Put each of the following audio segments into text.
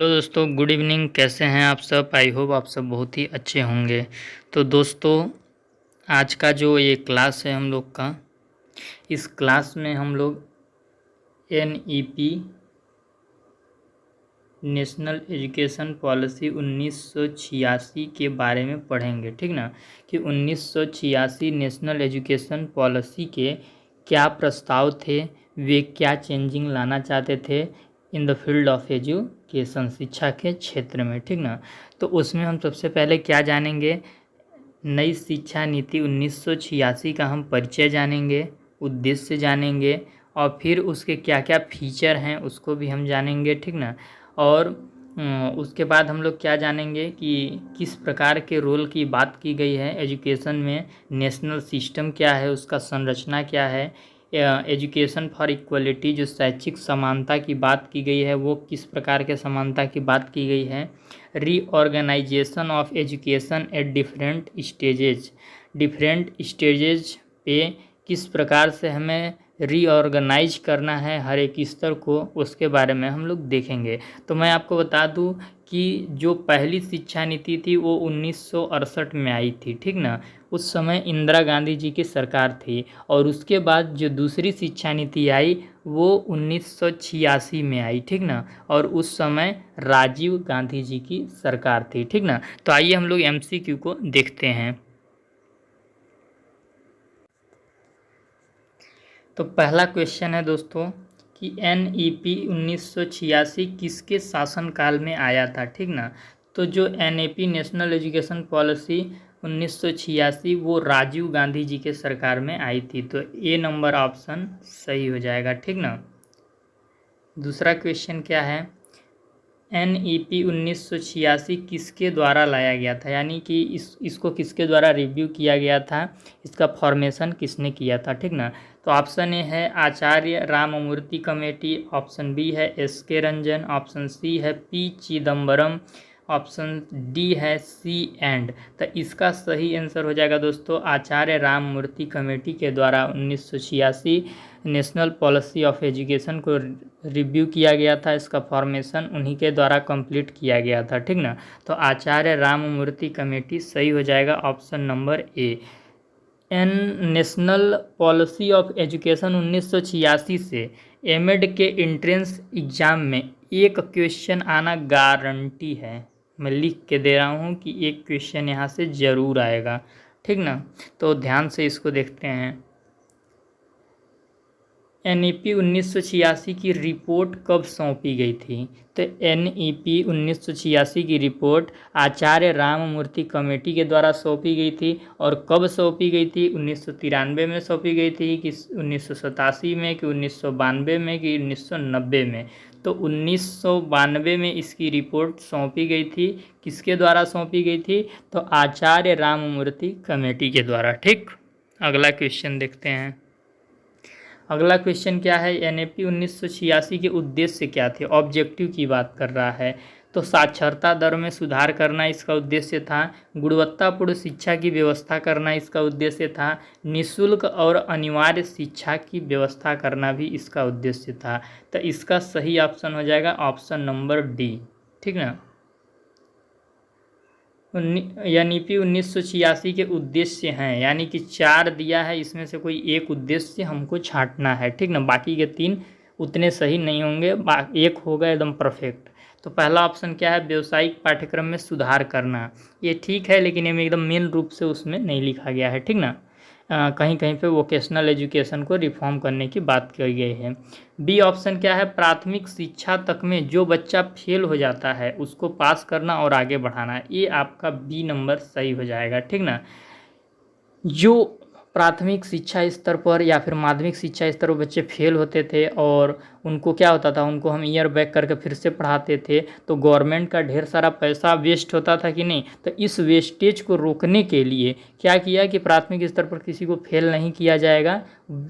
Hello दोस्तों, good evening. कैसे हैं आप सब? आई होप आप सब बहुत ही अच्छे होंगे। तो दोस्तों, आज का जो ये क्लास है हम लोग का, इस क्लास में हम लोग एनईपी नेशनल एजुकेशन पॉलिसी 1986 के बारे में पढ़ेंगे। ठीक ना, कि 1986 नेशनल एजुकेशन पॉलिसी के क्या प्रस्ताव थे, वे क्या चेंजिंग लाना चाहते थे in the field of education, शिक्षा के क्षेत्र में। ठीक ना, तो उसमें हम सबसे पहले क्या जानेंगे, नई शिक्षा नीति 1986 का हम परिचय जानेंगे, उद्देश्य जानेंगे, और फिर उसके क्या क्या फीचर हैं उसको भी हम जानेंगे। ठीक ना, और उसके बाद हम लोग क्या जानेंगे कि किस प्रकार के रोल की बात की गई है एजुकेशन में, नेशनल सिस्टम क्या है, उसका संरचना क्या है, एजुकेशन फॉर इक्वलिटी जो शैक्षिक समानता की बात की गई है वो किस प्रकार के समानता की बात की गई है, reorganisation of education at different stages पे किस प्रकार से हमें रीऑर्गेनाइज करना है हर एक स्तर को, उसके बारे में हम लोग देखेंगे। तो मैं आपको बता दूं कि जो पहली शिक्षा नीति थी वो 1968 में आई थी। ठीक ना, उस समय इंदिरा गांधी जी की सरकार थी, और उसके बाद जो दूसरी शिक्षा नीति आई वो 1986 में आई। ठीक ना, और उस समय राजीव गांधी जी की सरकार थी। ठीक ना, तो आइए हम लोग एमसीक्यू को देखते हैं। तो पहला क्वेश्चन है दोस्तों कि एनईपी 1986 किसके शासनकाल में आया था। ठीक ना, तो जो एनईपी नेशनल एजुकेशन पॉलिसी 1986 वो राजीव गांधी जी के सरकार में आई थी, तो ए नंबर ऑप्शन सही हो जाएगा। ठीक ना, दूसरा क्वेश्चन क्या है, एनईपी 1986 किसके द्वारा लाया गया था, यानी कि इसको किसके द्वारा रिव्यू किया गया था, इसका फॉर्मेशन किसने किया था। ठीक ना, तो ऑप्शन ए है आचार्य राममूर्ति कमेटी, ऑप्शन बी है एस के रंजन, ऑप्शन सी है पी चिदम्बरम, ऑप्शन डी है सी एंड। तो इसका सही आंसर हो जाएगा दोस्तों आचार्य राममूर्ति कमेटी के द्वारा 1986 नेशनल पॉलिसी ऑफ एजुकेशन को रिव्यू किया गया था। इसका फॉर्मेशन उन्हीं के द्वारा कंप्लीट किया गया था। ठीक ना, तो आचार्य राममूर्ति कमेटी सही हो जाएगा, option number A. An national policy of education 1986 से एमएड के एंट्रेंस एग्ज़ाम में एक क्वेश्चन आना गारंटी है। मैं लिख के दे रहा हूँ कि एक क्वेश्चन यहाँ से ज़रूर आएगा। ठीक ना, तो ध्यान से इसको देखते हैं। एनईपी 1986 की रिपोर्ट कब सौंपी गई थी, तो एनईपी 1986 की रिपोर्ट आचार्य राममूर्ति कमेटी के द्वारा सौंपी गई थी, और कब सौंपी गई थी, 1993 में सौंपी गई थी कि 1987 में कि 1992 में कि 1990 में। तो 1992 में इसकी रिपोर्ट सौंपी गई थी। किसके द्वारा सौंपी गई थी, तो आचार्य राममूर्ति कमेटी के द्वारा। ठीक, अगला क्वेश्चन देखते हैं। अगला क्वेश्चन क्या है, एनईपी 1986 के उद्देश्य क्या थे, ऑब्जेक्टिव की बात कर रहा है। तो साक्षरता दर में सुधार करना इसका उद्देश्य था, गुणवत्तापूर्ण शिक्षा की व्यवस्था करना इसका उद्देश्य था, निःशुल्क और अनिवार्य शिक्षा की व्यवस्था करना भी इसका उद्देश्य था। तो इसका सही ऑप्शन हो जाएगा ऑप्शन नंबर डी। ठीक ना, एनईपी 1986 के उद्देश्य हैं, यानी कि 4 दिया है, इसमें से कोई एक उद्देश्य हमको छांटना है। ठीक ना, बाकी के 3 उतने सही नहीं होंगे, एक होगा एकदम परफेक्ट। तो पहला ऑप्शन क्या है, व्यावसायिक पाठ्यक्रम में सुधार करना। ये ठीक है, लेकिन ये एकदम मेन रूप से उसमें नहीं लिखा गया है। ठीक ना, कहीं कहीं पे वोकेशनल एजुकेशन को रिफॉर्म करने की बात की गई है। बी ऑप्शन क्या है, प्राथमिक शिक्षा तक में जो बच्चा फेल हो जाता है उसको पास करना और आगे बढ़ाना। ये आपका बी नंबर सही हो जाएगा। ठीक ना, जो प्राथमिक शिक्षा स्तर पर या फिर माध्यमिक शिक्षा स्तर पर बच्चे फेल होते थे और उनको क्या होता था, उनको हम ईयर बैक करके फिर से पढ़ाते थे, तो गवर्नमेंट का ढेर सारा पैसा वेस्ट होता था कि नहीं। तो इस वेस्टेज को रोकने के लिए क्या किया कि प्राथमिक स्तर पर किसी को फेल नहीं किया जाएगा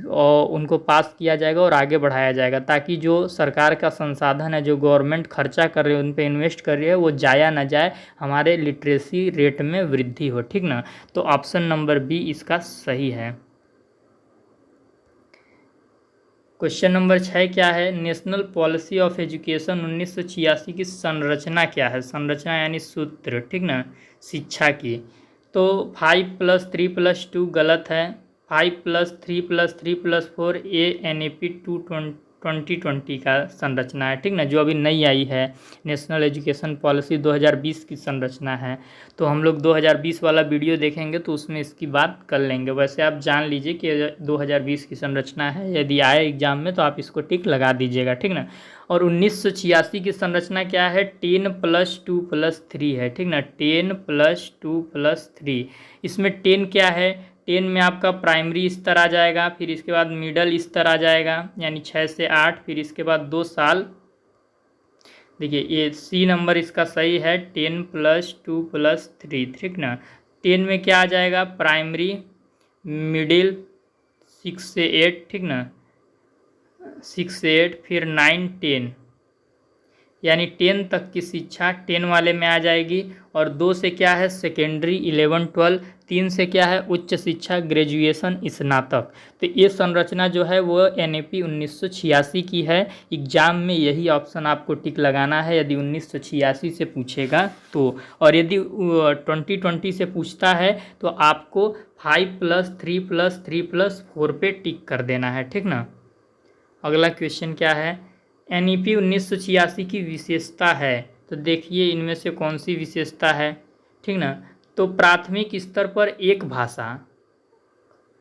और उनको पास किया जाएगा और आगे बढ़ाया जाएगा, ताकि जो सरकार का संसाधन है, जो गवर्नमेंट खर्चा कर रही है, उन पर इन्वेस्ट कर रही है, वो जाया ना जाए, हमारे लिटरेसी रेट में वृद्धि हो। ठीक ना, तो ऑप्शन नंबर बी इसका सही है। क्वेश्चन नंबर 6 क्या है, नेशनल पॉलिसी ऑफ एजुकेशन 1986 की संरचना क्या है। संरचना यानी सूत्र, ठीक ना, शिक्षा की। तो 5+3+2 गलत है। 5+3+3+4 ये NAP 2020 का संरचना है, ठीक ना, जो अभी नई आई है। नेशनल एजुकेशन पॉलिसी 2020 की संरचना है। तो हम लोग 2020 वाला वीडियो देखेंगे तो उसमें इसकी बात कर लेंगे। वैसे आप जान लीजिए कि 2020 की संरचना है, यदि आए एग्जाम में तो आप इसको टिक लगा दीजिएगा, ठीक ना। और 1986 की संरचना क्या है, 10+2+3 है, ठीक ना, 10+2+3। इसमें 10 क्या है, 10 में आपका प्राइमरी स्तर आ जाएगा, फिर इसके बाद मिडल स्तर आ जाएगा यानी 6 से 8, फिर इसके बाद 2 साल। देखिए ये सी नंबर इसका सही है, 10+2+3, ठीक ना। 10 में क्या आ जाएगा, प्राइमरी, मिडिल 6 से 8, ठीक ना, 6 से 8, फिर 9 10 यानी 10 तक की शिक्षा 10 वाले में आ जाएगी। और 2 से क्या है, सेकेंडरी 11 12, 3 से क्या है, उच्च शिक्षा ग्रेजुएशन स्नातक। तो ये संरचना जो है वो NAP 1986 की है। एग्जाम में यही ऑप्शन आपको टिक लगाना है यदि 1986 से पूछेगा तो। और यदि 2020 से पूछता है तो आपको 5+3+3+4 पे टिक कर देना है, ठीक ना। अगला क्वेश्चन क्या है, NEP 1986 की विशेषता है। तो देखिए इनमें से कौन सी विशेषता है, ठीक ना। तो प्राथमिक स्तर पर एक भाषा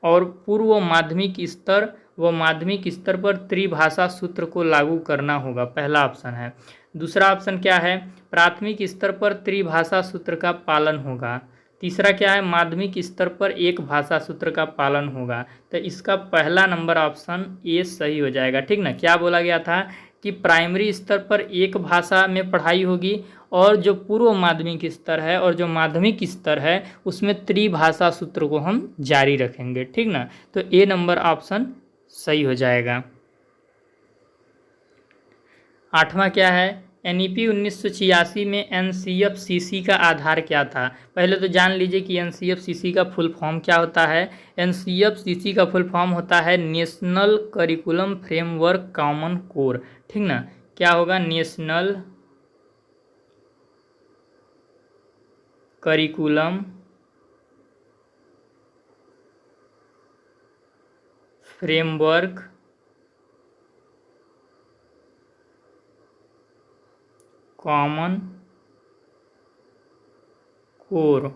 और पूर्व माध्यमिक स्तर व माध्यमिक स्तर पर त्रिभाषा सूत्र को लागू करना होगा, पहला ऑप्शन है। दूसरा ऑप्शन क्या है, प्राथमिक स्तर पर त्रिभाषा सूत्र का पालन होगा। तीसरा क्या है, माध्यमिक स्तर पर एक भाषा सूत्र का पालन होगा। तो इसका पहला नंबर ऑप्शन ए सही हो जाएगा, ठीक ना। क्या बोला गया था कि प्राइमरी स्तर पर एक भाषा में पढ़ाई होगी और जो पूर्व माध्यमिक स्तर है और जो माध्यमिक स्तर है उसमें त्रिभाषा सूत्र को हम जारी रखेंगे, ठीक ना। तो ए नंबर ऑप्शन सही हो जाएगा। 8वां क्या है, NEP 1986 में NCF-CC का आधार क्या था। पहले तो जान लीजिए कि NCF-CC का फुल फॉर्म क्या होता है। NCF-CC का फुल फॉर्म होता है national curriculum framework common core, ठीक ना। क्या होगा, national curriculum framework common core,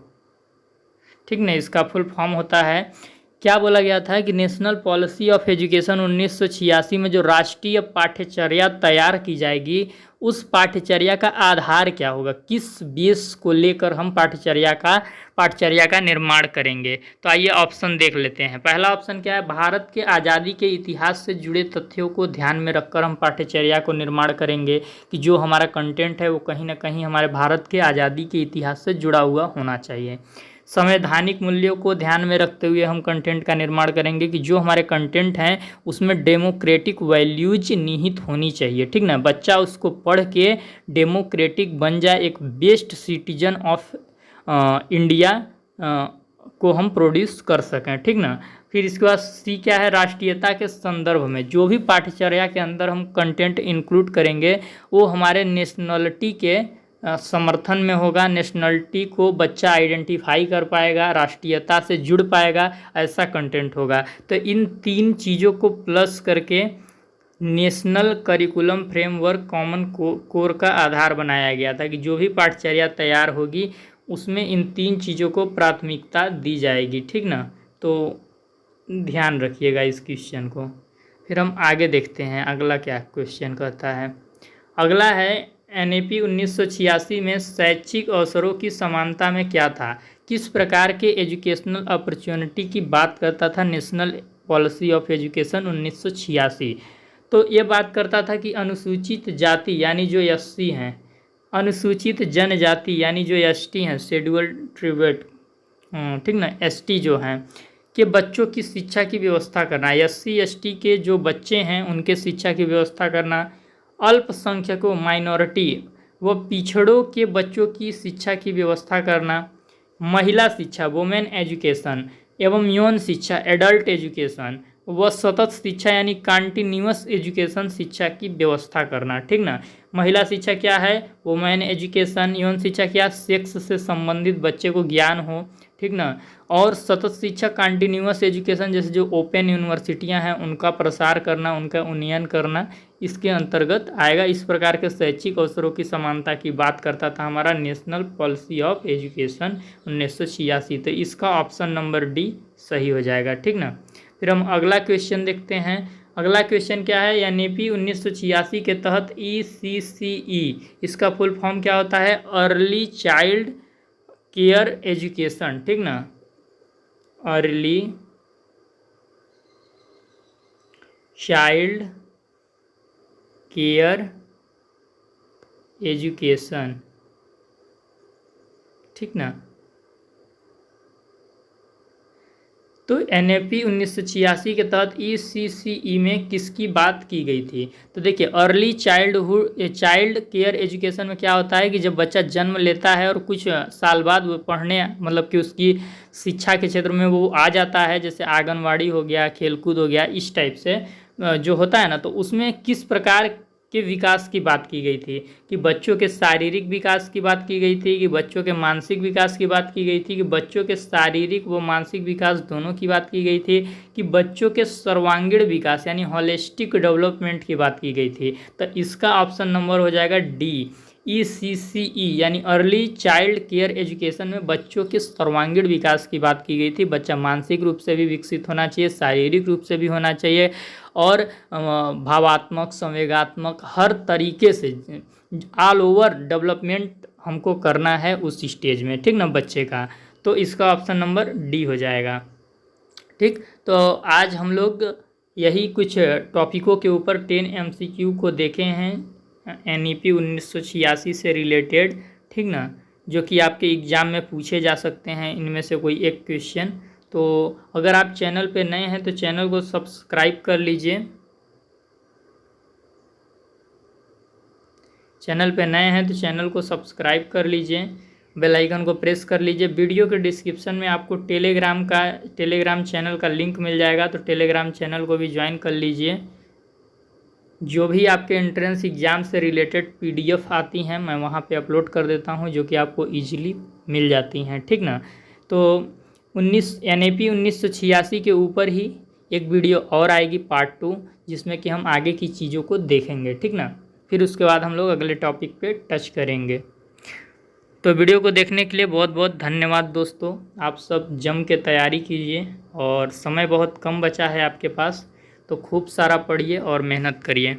ठीक ना। इसका फुल फॉर्म होता है, क्या बोला गया था कि नेशनल पॉलिसी ऑफ एजुकेशन 1986 में जो राष्ट्रीय पाठ्यचर्या तैयार की जाएगी उस पाठ्यचर्या का आधार क्या होगा, किस बेस को लेकर हम पाठ्यचर्या का निर्माण करेंगे। तो आइए ऑप्शन देख लेते हैं। पहला ऑप्शन क्या है, भारत के आज़ादी के इतिहास से जुड़े तथ्यों को ध्यान में रखकर हम पाठ्यचर्या को निर्माण करेंगे कि जो हमारा कंटेंट है वो कहीं ना कहीं हमारे भारत के आज़ादी के इतिहास से जुड़ा हुआ होना चाहिए। संवैधानिक मूल्यों को ध्यान में रखते हुए हम कंटेंट का निर्माण करेंगे कि जो हमारे कंटेंट हैं उसमें डेमोक्रेटिक वैल्यूज निहित होनी चाहिए, ठीक ना। बच्चा उसको पढ़ के डेमोक्रेटिक बन जाए, एक बेस्ट सिटीजन ऑफ इंडिया को हम प्रोड्यूस कर सकें, ठीक ना। फिर इसके बाद सी क्या है, राष्ट्रीयता के संदर्भ में जो भी पाठ्यचर्या के अंदर हम कंटेंट इंक्लूड करेंगे वो हमारे नेशनलिटी के समर्थन में होगा। नेशनलिटी को बच्चा आइडेंटिफाई कर पाएगा, राष्ट्रीयता से जुड़ पाएगा, ऐसा कंटेंट होगा। तो इन 3 चीज़ों को प्लस करके national curriculum framework common core का आधार बनाया गया था कि जो भी पाठ्यचर्या तैयार होगी उसमें इन 3 चीज़ों को प्राथमिकता दी जाएगी, ठीक ना। तो ध्यान रखिएगा इस क्वेश्चन को। फिर हम आगे देखते हैं अगला क्या क्वेश्चन कहता है। अगला है, NAP 1986 में शैक्षिक अवसरों की समानता में क्या था, किस प्रकार के एजुकेशनल अपॉर्चुनिटी की बात करता था नेशनल पॉलिसी ऑफ एजुकेशन 1986। तो ये बात करता था कि अनुसूचित जाति यानी जो SC हैं, अनुसूचित जनजाति यानी जो ST हैं, शेड्यूल्ड ट्राइब, ठीक ना, ST जो हैं के बच्चों की शिक्षा की व्यवस्था करना, SC ST के जो बच्चे हैं उनके शिक्षा की व्यवस्था करना, अल्पसंख्यकों माइनॉरिटी व पिछड़ों के बच्चों की शिक्षा की व्यवस्था करना, महिला शिक्षा वुमेन एजुकेशन एवं यौन शिक्षा एडल्ट एजुकेशन, व सतत शिक्षा यानी कंटिन्यूअस एजुकेशन शिक्षा की व्यवस्था करना, ठीक ना। महिला शिक्षा क्या है, वुमेन एजुकेशन। यौन शिक्षा क्या, सेक्स से संबंधित बच्चे को ज्ञान हो, ठीक ना। और सतत शिक्षा कंटिन्यूअस एजुकेशन, जैसे जो ओपन यूनिवर्सिटियां हैं उनका प्रसार करना, उनका उन्नयन करना इसके अंतर्गत आएगा। इस प्रकार के शैक्षिक अवसरों की समानता की बात करता था हमारा नेशनल पॉलिसी ऑफ एजुकेशन 1986। तो इसका ऑप्शन नंबर डी सही हो जाएगा, ठीक ना। फिर हम अगला क्वेश्चन देखते हैं। अगला क्वेश्चन क्या है, एनईपी 1986 के तहत ECCE इसका फुल फॉर्म क्या होता है, अर्ली चाइल्ड केयर एजुकेशन, ठीक ना। अर्ली चाइल्ड केयर एजुकेशन, ठीक ना। तो एनएपी 1986 के तहत ECCE में किसकी बात की गई थी। तो देखिए अर्ली चाइल्ड केयर एजुकेशन में क्या होता है कि जब बच्चा जन्म लेता है और कुछ साल बाद वो पढ़ने मतलब कि उसकी शिक्षा के क्षेत्र में वो आ जाता है, जैसे आंगनवाड़ी हो गया, खेलकूद हो गया, इस टाइप से जो होता है ना, तो उसमें किस प्रकार के विकास की बात की गई थी, कि बच्चों के शारीरिक विकास की बात की गई थी, कि बच्चों के मानसिक विकास की बात की गई थी, कि बच्चों के शारीरिक व मानसिक विकास दोनों की बात की गई थी, कि बच्चों के सर्वांगीण विकास यानी होलिस्टिक डेवलपमेंट की बात की गई थी। तो इसका ऑप्शन नंबर हो जाएगा डी, ECCE यानी अर्ली चाइल्ड केयर एजुकेशन में बच्चों के सर्वांगीण विकास की बात की गई थी। बच्चा मानसिक रूप से भी विकसित होना चाहिए, शारीरिक रूप से भी होना चाहिए, और भावात्मक, संवेगात्मक, हर तरीके से ऑल ओवर डेवलपमेंट हमको करना है उस स्टेज में, ठीक ना, बच्चे का। तो इसका ऑप्शन नंबर डी हो जाएगा, ठीक। तो आज हम लोग यही कुछ टॉपिकों के ऊपर 10 MCQ को देखे हैं NEP 1986 से रिलेटेड, ठीक ना, जो कि आपके एग्ज़ाम में पूछे जा सकते हैं इनमें से कोई एक क्वेश्चन। तो अगर आप चैनल पे नए हैं तो चैनल को सब्सक्राइब कर लीजिए, चैनल पे नए हैं तो चैनल को सब्सक्राइब कर लीजिए, बेल आइकन को प्रेस कर लीजिए। वीडियो के डिस्क्रिप्शन में आपको टेलीग्राम चैनल का लिंक मिल जाएगा, तो टेलीग्राम चैनल को भी ज्वाइन कर लीजिए। जो भी आपके एंट्रेंस एग्ज़ाम से रिलेटेड PDF आती हैं मैं वहाँ पे अपलोड कर देता हूँ, जो कि आपको ईजिली मिल जाती हैं, ठीक ना। तो NEP 1986 के ऊपर ही एक वीडियो और आएगी पार्ट 2, जिसमें कि हम आगे की चीज़ों को देखेंगे, ठीक ना। फिर उसके बाद हम लोग अगले टॉपिक पे टच करेंगे। तो वीडियो को देखने के लिए बहुत बहुत धन्यवाद दोस्तों। आप सब जम के तैयारी कीजिए, और समय बहुत कम बचा है आपके पास, तो खूब सारा पढ़िए और मेहनत करिए।